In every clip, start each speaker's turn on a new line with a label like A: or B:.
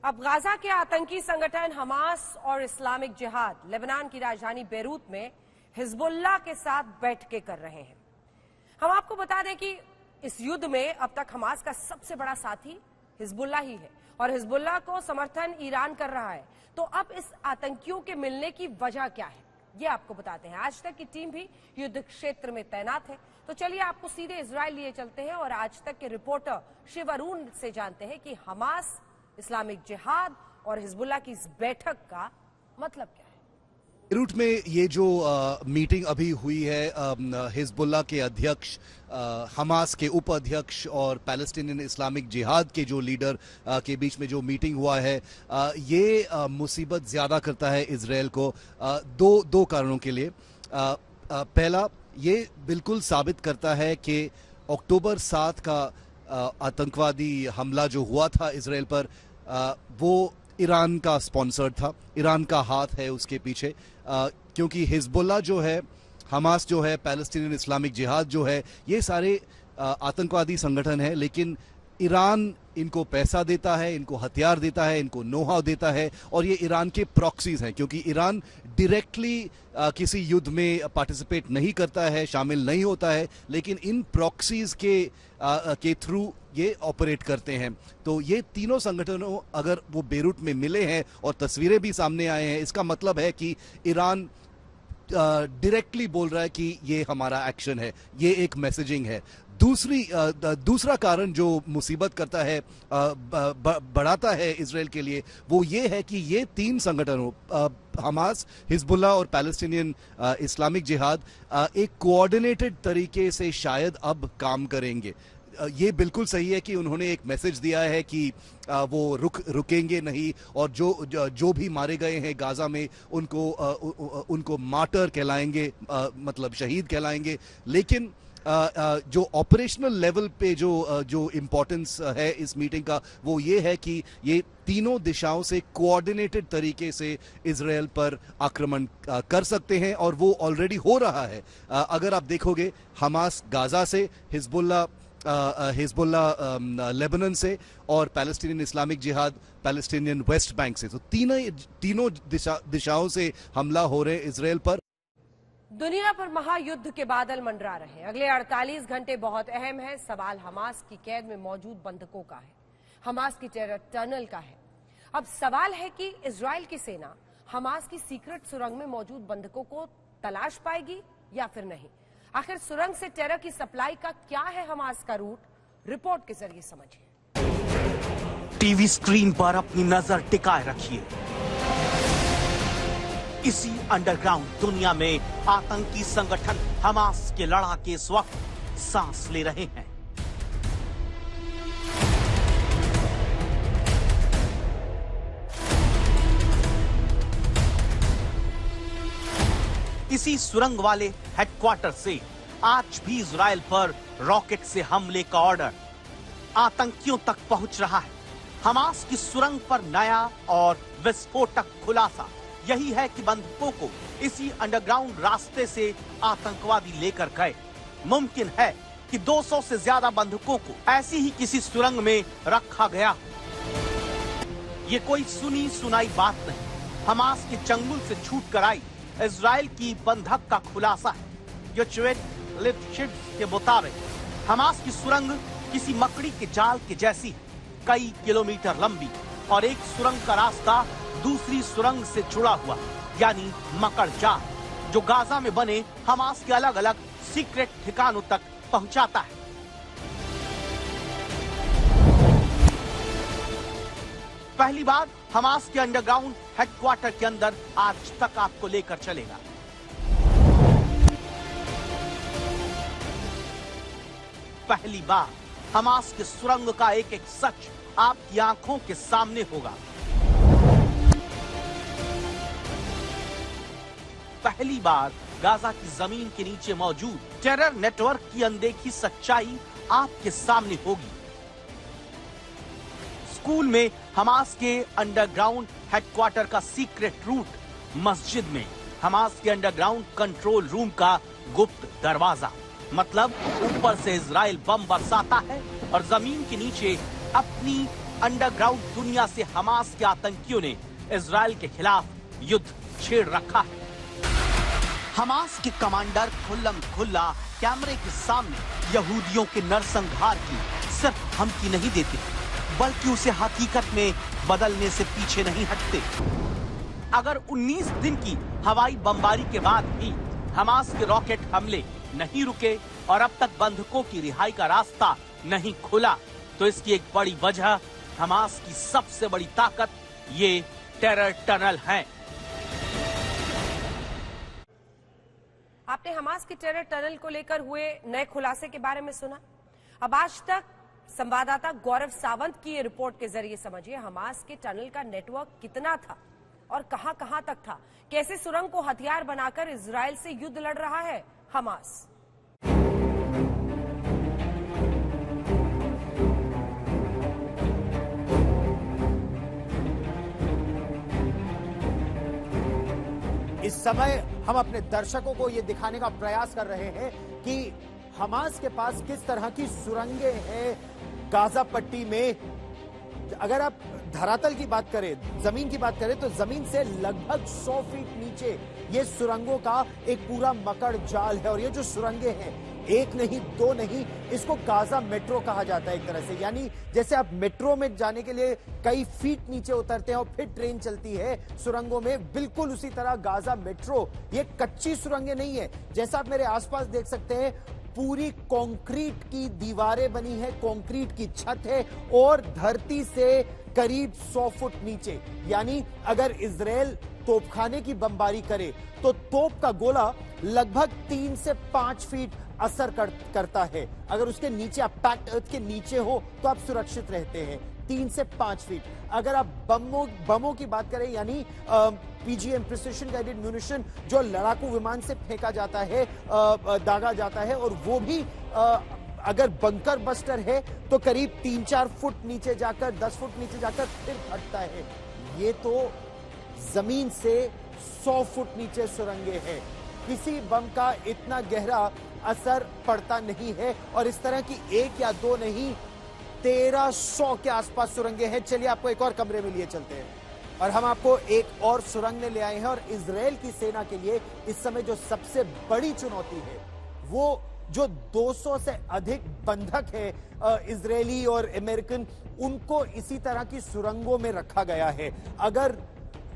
A: अब गाजा के आतंकी संगठन हमास और इस्लामिक जिहाद लेबनान की राजधानी बेरूत में हिजबुल्लाह के साथ बैठकें कर रहे हैं। हम आपको बता दें कि इस युद्ध में अब तक हमास का सबसे बड़ा साथी हिजबुल्लाह ही है और हिजबुल्लाह को समर्थन ईरान कर रहा है। तो अब इस आतंकियों के मिलने की वजह क्या है, ये आपको बताते हैं। आज तक की टीम भी युद्ध क्षेत्र में तैनात है। तो चलिए आपको सीधे इजराइल लिए चलते हैं और आज तक के रिपोर्टर शिव अरुण से जानते हैं कि हमास, इस्लामिक जिहाद और हिजबुल्लाह की इस बैठक का मतलब क्या है।
B: बेरूत में ये जो मीटिंग अभी हुई है हिजबुल्लाह के अध्यक्ष, हमास के उपाध्यक्ष और पैलेस्टीनियन इस्लामिक जिहाद के जो लीडर के बीच में जो मीटिंग हुआ है, ये मुसीबत ज़्यादा करता है इजराइल को दो कारणों के लिए। पहला, ये बिल्कुल साबित करता है कि अक्टूबर 7 का आतंकवादी हमला जो हुआ था इजराइल पर, वो ईरान का स्पॉन्सर्ड था, ईरान का हाथ है उसके पीछे। क्योंकि हिजबुल्लाह जो है, हमास जो है, पैलेस्टीनियन इस्लामिक जिहाद जो है, ये सारे आतंकवादी संगठन है, लेकिन ईरान इनको पैसा देता है, इनको हथियार देता है, इनको नोहाव देता है और ये ईरान के प्रॉक्सीज हैं। क्योंकि ईरान डायरेक्टली किसी युद्ध में पार्टिसिपेट नहीं करता है, शामिल नहीं होता है, लेकिन इन प्रॉक्सीज के थ्रू ये ऑपरेट करते हैं। तो ये तीनों संगठनों अगर वो बेरूत में मिले हैं और तस्वीरें भी सामने आए हैं, इसका मतलब है कि ईरान डायरेक्टली बोल रहा है कि ये हमारा एक्शन है, ये एक मैसेजिंग है। दूसरा कारण जो मुसीबत करता है, बढ़ाता है इजराइल के लिए, वो ये है कि ये तीन संगठनों, हमास, हिजबुल्लाह और पैलेस्टीनियन इस्लामिक जिहाद, एक कोऑर्डिनेटेड तरीके से शायद अब काम करेंगे। ये बिल्कुल सही है कि उन्होंने एक मैसेज दिया है कि वो रुकेंगे नहीं और जो भी मारे गए हैं गाजा में उनको मार्टर कहलाएंगे, मतलब शहीद कहलाएंगे। लेकिन जो ऑपरेशनल लेवल पे जो इम्पोर्टेंस है इस मीटिंग का, वो ये है कि ये तीनों दिशाओं से कोऑर्डिनेटेड तरीके से इजराइल पर आक्रमण कर सकते हैं और वो ऑलरेडी हो रहा है। अगर आप देखोगे, हमास गाजा से, हिजबुल्लाह लेबनान से और पैलेस्टीनियन इस्लामिक जिहाद पैलेस्टीनियन वेस्ट बैंक से, तो तीनों दिशाओं से हमला हो रहे हैं इजराइल पर।
A: दुनिया पर महायुद्ध के बादल मंडरा रहे हैं। अगले 48 घंटे बहुत अहम है। सवाल हमास की कैद में मौजूद बंधकों का है, हमास की टेरर टनल का है। अब सवाल है कि इजराइल की सेना हमास की सीक्रेट सुरंग में मौजूद बंधकों को तलाश पाएगी या फिर नहीं। आखिर सुरंग से टेरर की सप्लाई का क्या है हमास का रूट, रिपोर्ट के जरिए समझिए।
C: टीवी स्क्रीन पर अपनी नजर टिकाए रखिए। इसी अंडरग्राउंड दुनिया में आतंकी संगठन हमास के लड़ाके इस वक्त सांस ले रहे हैं। इसी सुरंग वाले हेडक्वार्टर से आज भी इजराइल पर रॉकेट से हमले का ऑर्डर आतंकियों तक पहुंच रहा है। हमास की सुरंग पर नया और विस्फोटक खुलासा यही है कि बंधकों को इसी अंडरग्राउंड रास्ते से आतंकवादी लेकर गए। मुमकिन है कि 200 से ज्यादा बंधकों को ऐसी ही किसी सुरंग में रखा गया। ये कोई सुनी सुनाई बात नहीं, हमास के चंगुल से छूट कर आई इजराइल की बंधक का खुलासा है। के मुताबिक हमास की सुरंग किसी मकड़ी के जाल के जैसी है, कई किलोमीटर लंबी, और एक सुरंग का रास्ता दूसरी सुरंग से जुड़ा हुआ, यानी मकड़ जाल, जो गाजा में बने हमास के अलग अलग सीक्रेट ठिकानों तक पहुंचाता है। पहली बार हमास के अंडरग्राउंड हेडक्वार्टर के अंदर आज तक आपको लेकर चलेगा। पहली बार हमास के सुरंग का एक एक सच आपकी आंखों के सामने होगा। पहली बार गाजा की जमीन के नीचे मौजूद टेरर नेटवर्क की अनदेखी सच्चाई आपके सामने होगी। स्कूल में हमास के अंडरग्राउंड हेडक्वार्टर का सीक्रेट रूट, मस्जिद में हमास के अंडरग्राउंड कंट्रोल रूम का गुप्त दरवाजा, मतलब ऊपर से इजराइल बम बरसाता है और जमीन के नीचे अपनी अंडरग्राउंड दुनिया से हमास के आतंकियों ने इजराइल के खिलाफ युद्ध छेड़ रखा है। हमास के कमांडर खुल्लम खुल्ला कैमरे के सामने यहूदियों के नरसंहार की सिर्फ धमकी नहीं देते, बल्कि उसे हकीकत में बदलने से पीछे नहीं हटते। अगर 19 दिन की हवाई बमबारी के बाद भी हमास के रॉकेट हमले नहीं रुके और अब तक बंधकों की रिहाई का रास्ता नहीं खुला, तो इसकी एक बड़ी वजह हमास की सबसे बड़ी ताकत ये टेरर टनल है।
A: आपने हमास के टेरर टनल को लेकर हुए नए खुलासे के बारे में सुना। अब आज तक संवाददाता गौरव सावंत की ये रिपोर्ट के जरिए समझिए हमास के टनल का नेटवर्क कितना था और कहां तक था। कैसे सुरंग को हथियार बनाकर इजराइल से युद्ध लड़ रहा है हमास।
D: इस समय हम अपने दर्शकों को यह दिखाने का प्रयास कर रहे हैं कि हमास के पास किस तरह की सुरंगें हैं गाजा पट्टी में। अगर आप धरातल की बात करें, जमीन की बात करें, तो जमीन से लगभग 100 फीट नीचे ये सुरंगों का एक पूरा मकड़ जाल है। और ये जो सुरंगें हैं, एक नहीं दो नहीं, इसको गाजा मेट्रो कहा जाता है एक तरह से। यानी जैसे आप मेट्रो में जाने के लिए कई फीट नीचे उतरते हैं और फिर ट्रेन चलती है सुरंगों में, बिल्कुल उसी तरह गाजा मेट्रो। ये कच्ची सुरंगें नहीं है, जैसा आप मेरे आसपास देख सकते हैं, पूरी कंक्रीट की दीवारें बनी है, कंक्रीट की छत है और धरती से करीब 100 फुट नीचे। यानी अगर इजराइल तोपखाने की बमबारी करे तो तोप का गोला लगभग 3 से 5 फीट असर करता है। अगर उसके नीचे आप पैक्ड अर्थ के नीचे हो तो आप सुरक्षित रहते हैं 3 से 5 फीट। अगर आप बमों की बात करें, यानी पीजीएम प्रिसिशन गाइडेड म्यूनिशन जो लड़ाकू विमान से फेंका जाता है, दागा जाता है, और वो भी अगर बंकर बस्टर है तो करीब 3-4 फुट नीचे जाकर, 10 फुट नीचे जाकर फिर फटता है। ये तो जमीन से 100 फुट नीचे सुरंगें हैं। किसी बम का इतना गहरा असर पड़ता नहीं है। और इस तरह की एक या दो नहीं, 1300 के आसपास सुरंगें हैं। चलिए आपको एक और कमरे में लिए चलते हैं और हम आपको एक और सुरंग में ले आए हैं। और इजराइल की सेना के लिए इस समय जो सबसे बड़ी चुनौती है, वो जो 200 से अधिक बंधक है इजरायली और अमेरिकन, उनको इसी तरह की सुरंगों में रखा गया है। अगर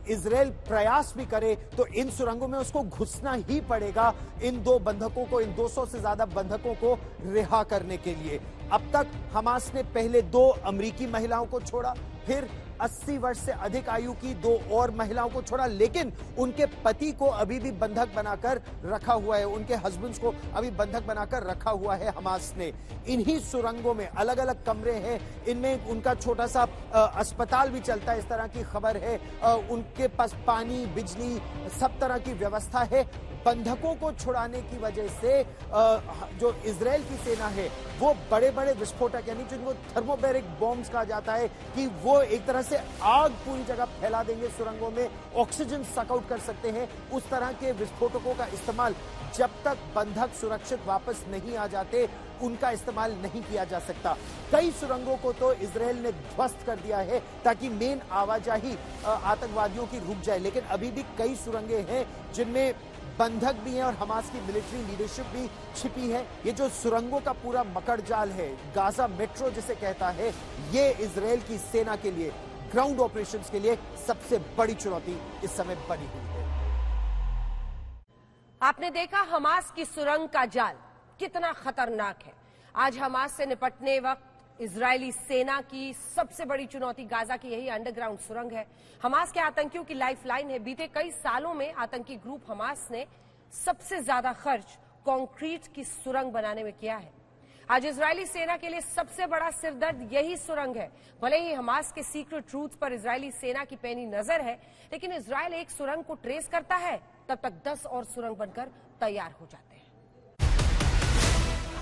D: इजराइल प्रयास भी करे तो इन सुरंगों में उसको घुसना ही पड़ेगा, इन 2 बंधकों को, इन 200 से ज्यादा बंधकों को रिहा करने के लिए। अब तक हमास ने पहले 2 अमेरिकी महिलाओं को छोड़ा, फिर 80 वर्ष से अधिक आयु की 2 और महिलाओं को छोड़ा, लेकिन उनके पति को अभी भी बंधक बनाकर रखा हुआ है, उनके हस्बैंड्स को अभी बंधक बनाकर रखा हुआ है हमास ने। इन्हीं सुरंगों में अलग अलग कमरे हैं, इनमें उनका छोटा सा अस्पताल भी चलता है, इस तरह की खबर है। उनके पास पानी, बिजली, सब तरह की व्यवस्था है। बंधकों को छुड़ाने की वजह से जो इजराइल की सेना है वो बड़े बड़े विस्फोटक, यानी जिनको थर्मोबैरिक बॉम्ब्स कहा जाता है, कि वो एक तरह से आग पूरी जगह फैला देंगे सुरंगों में, ऑक्सीजन सक आउट कर सकते हैं। उस तरह के विस्फोटकों का इस्तेमाल जब तक बंधक सुरक्षित वापस नहीं आ जाते, उनका इस्तेमाल नहीं किया जा सकता। कई सुरंगों को तो इजराइल ने ध्वस्त कर दिया है ताकि मेन आवाजाही आतंकवादियों की रुक जाए, लेकिन अभी भी कई सुरंगें हैं जिनमें बंधक भी हैं और हमास की मिलिट्री लीडरशिप भी छिपी है। ये जो सुरंगों का पूरा मकड़ जाल है, गाजा मेट्रो जिसे कहता है, ये इजराइल की सेना के लिए, ग्राउंड ऑपरेशंस के लिए सबसे बड़ी चुनौती इस समय बनी हुई है।
A: आपने देखा हमास की सुरंग का जाल कितना खतरनाक है। आज हमास से निपटने वक्त इजरायली सेना की सबसे बड़ी चुनौती गाजा की यही अंडरग्राउंड सुरंग है। हमास के आतंकियों की लाइफलाइन है। बीते कई सालों में आतंकी ग्रुप हमास ने सबसे ज्यादा खर्च कंक्रीट की सुरंग बनाने में किया है। आज इजरायली सेना के लिए सबसे बड़ा सिरदर्द यही सुरंग है। भले ही हमास के सीक्रेट रूट्स पर इजरायली सेना की पैनी नजर है, लेकिन इजरायल एक सुरंग को ट्रेस करता है, तब तक 10 और सुरंग बनकर तैयार हो जाते हैं।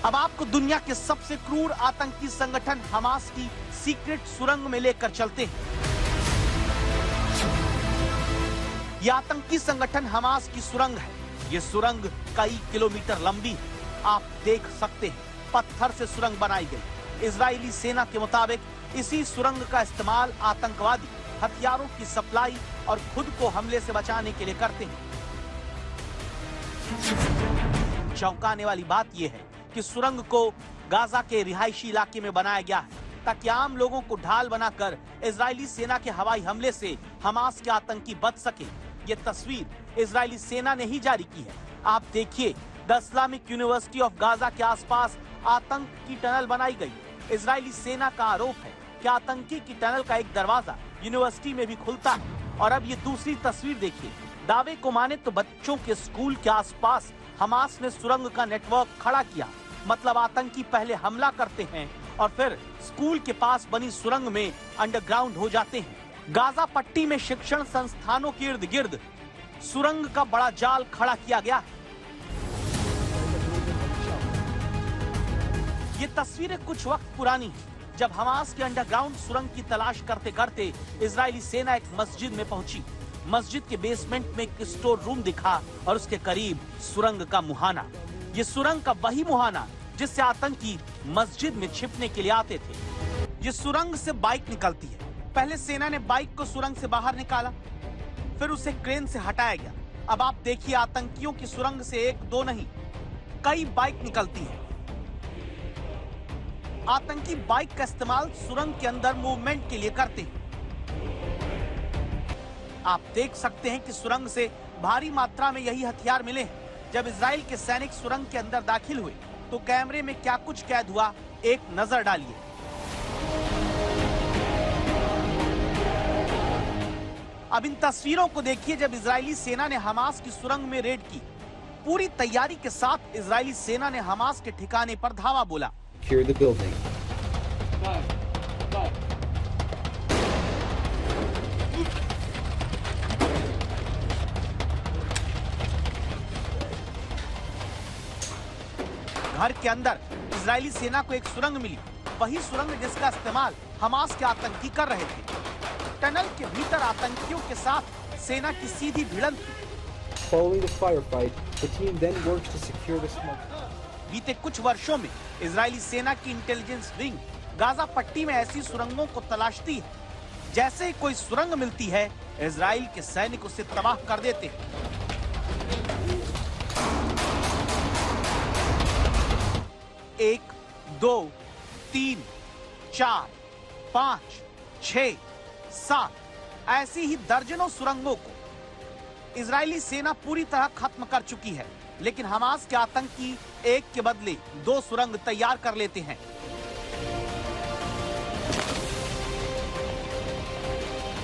C: अब आपको दुनिया के सबसे क्रूर आतंकी संगठन हमास की सीक्रेट सुरंग में लेकर चलते हैं। यह आतंकी संगठन हमास की सुरंग है। ये सुरंग कई किलोमीटर लंबी है। आप देख सकते हैं, पत्थर से सुरंग बनाई गई। इजरायली सेना के मुताबिक इसी सुरंग का इस्तेमाल आतंकवादी हथियारों की सप्लाई और खुद को हमले से बचाने के लिए करते हैं। चौंकाने वाली बात यह है कि सुरंग को गाजा के रिहायशी इलाके में बनाया गया है ताकि आम लोगों को ढाल बनाकर इजरायली सेना के हवाई हमले से हमास के आतंकी बच सके। ये तस्वीर इजरायली सेना ने ही जारी की है। आप देखिए, the Islamic university of Gaza के आसपास आतंक की टनल बनाई गई। इजरायली सेना का आरोप है कि आतंकी की टनल का एक दरवाजा यूनिवर्सिटी में भी खुलता है। और अब ये दूसरी तस्वीर देखिए, दावे को माने तो बच्चों के स्कूल के आसपास हमास ने सुरंग का नेटवर्क खड़ा किया। मतलब आतंकी पहले हमला करते हैं और फिर स्कूल के पास बनी सुरंग में अंडरग्राउंड हो जाते हैं। गाजा पट्टी में शिक्षण संस्थानों के इर्द गिर्द सुरंग का बड़ा जाल खड़ा किया गया है। ये तस्वीरें कुछ वक्त पुरानी हैं, जब हमास के अंडरग्राउंड सुरंग की तलाश करते करते इजरायली सेना एक मस्जिद में पहुंची। मस्जिद के बेसमेंट में एक स्टोर रूम दिखा और उसके करीब सुरंग का मुहाना। ये सुरंग का वही मुहाना जिससे आतंकी मस्जिद में छिपने के लिए आते थे। ये सुरंग से बाइक निकलती है। पहले सेना ने बाइक को सुरंग से बाहर निकाला, फिर उसे क्रेन से हटाया गया। अब आप देखिए, आतंकियों की सुरंग से एक दो नहीं, कई बाइक निकलती है। आतंकी बाइक का इस्तेमाल सुरंग के अंदर मूवमेंट के लिए करते हैं। आप देख सकते हैं कि सुरंग से भारी मात्रा में यही हथियार मिले हैं। जब इजराइल के सैनिक सुरंग के अंदर दाखिल हुए तो कैमरे में क्या कुछ कैद हुआ, एक नजर डालिए। अब इन तस्वीरों को देखिए जब इजरायली सेना ने हमास की सुरंग में रेड की। पूरी तैयारी के साथ इजरायली सेना ने हमास के ठिकाने पर धावा बोला।
E: Secure the building.
C: घर के अंदर इजरायली सेना को एक सुरंग मिली, वही सुरंग जिसका इस्तेमाल हमास के आतंकी कर रहे थे। टनल के भीतर आतंकियों के साथ सेना की सीधी भिड़ंत थी।
E: Following the firefight, the team then works to secure the smoke.
C: बीते कुछ वर्षों में इजरायली सेना की इंटेलिजेंस विंग गाजा पट्टी में ऐसी सुरंगों को तलाशती है। जैसे ही कोई सुरंग मिलती है, इजराइल के सैनिक उसे तबाह कर देते हैं। एक, दो, तीन, चार, 5, 6, 7 ऐसी ही दर्जनों सुरंगों को इजरायली सेना पूरी तरह खत्म कर चुकी है। लेकिन हमास के आतंकी एक के बदले 2 सुरंग तैयार कर लेते हैं।